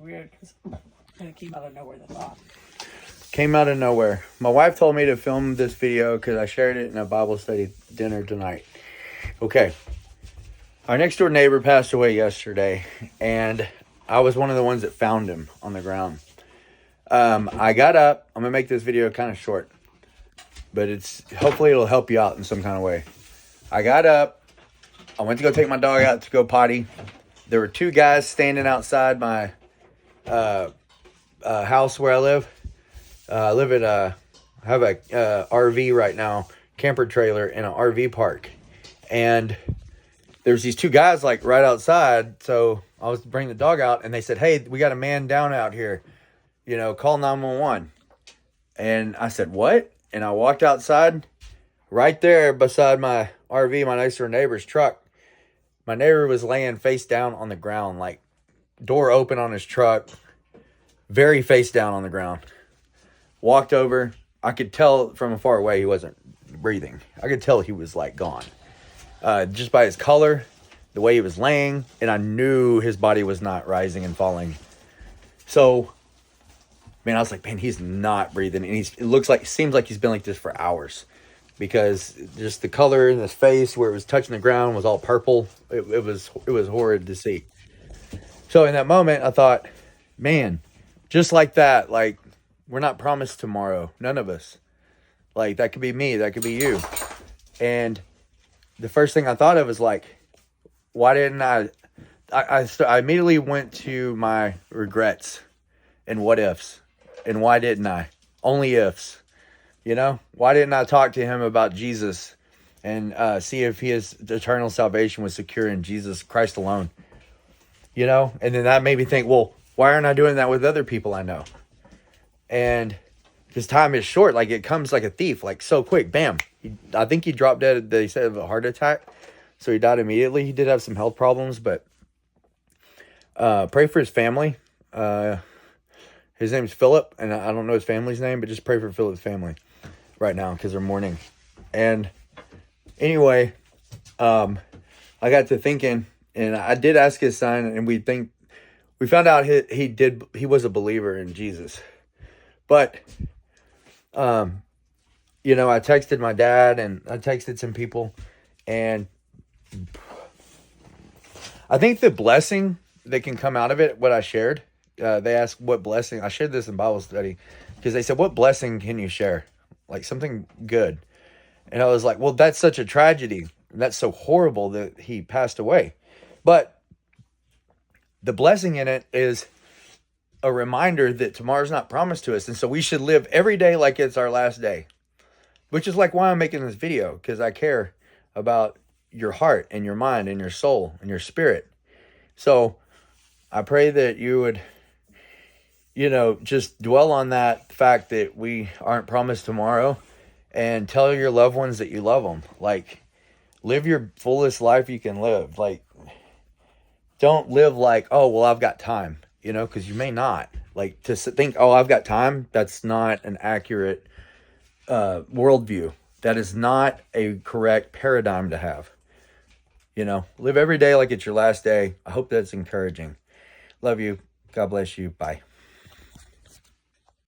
weird because it came out of nowhere. The thought came out of nowhere. My wife told me to film this video because I shared it in a Bible study dinner tonight. Okay. Our next door neighbor passed away yesterday, and I was one of the ones that found him on the ground. I got up. I'm going to make this video kind of short, but hopefully it'll help you out in some kind of way. I got up. I went to go take my dog out to go potty. There were two guys standing outside my house where I live. I have a RV right now, camper trailer in an RV park. And there's these two guys like right outside. So I was bringing the dog out and they said, "Hey, we got a man down out here, call 911. And I said, "What?" And I walked outside. Right there beside my RV, my next door neighbor's truck, my neighbor was laying face down on the ground, like door open on his truck, very face down on the ground. Walked over. I could tell from far away he wasn't breathing. I could tell he was like gone. Just by his color, the way he was laying, and I knew his body was not rising and falling. So, man, I was like, man, he's not breathing. And seems like he's been like this for hours. Because just the color in his face where it was touching the ground was all purple. It was horrid to see. So in that moment, I thought, man, just like that, like we're not promised tomorrow. None of us. Like that could be me. That could be you. And the first thing I thought of was like, why didn't I immediately went to my regrets and what ifs. And why didn't I? Only ifs. Why didn't I talk to him about Jesus and see if his eternal salvation was secure in Jesus Christ alone? And then that made me think, well, why aren't I doing that with other people I know? And his time is short. Like it comes like a thief, like so quick, bam. I think he dropped dead. They said of a heart attack. So he died immediately. He did have some health problems, but pray for his family. His name's Philip, and I don't know his family's name, but just pray for Philip's family right now because they're mourning. And anyway, I got to thinking, and I did ask his son, and we found out he was a believer in Jesus. But I texted my dad and I texted some people, and I think the blessing that can come out of it, what I shared, they asked what blessing, I shared this in Bible study because they said, what blessing can you share? Like something good. And I was like, well, that's such a tragedy. That's so horrible that he passed away. But the blessing in it is a reminder that tomorrow's not promised to us. And so we should live every day like it's our last day, which is like why I'm making this video, because I care about your heart and your mind and your soul and your spirit. So I pray that you would, just dwell on that fact that we aren't promised tomorrow, and tell your loved ones that you love them. Like, live your fullest life you can live. Like, don't live like, oh, well, I've got time, because you may not. Like, to think, oh, I've got time, that's not an accurate worldview. That is not a correct paradigm to have. Live every day like it's your last day. I hope that's encouraging. Love you. God bless you. Bye.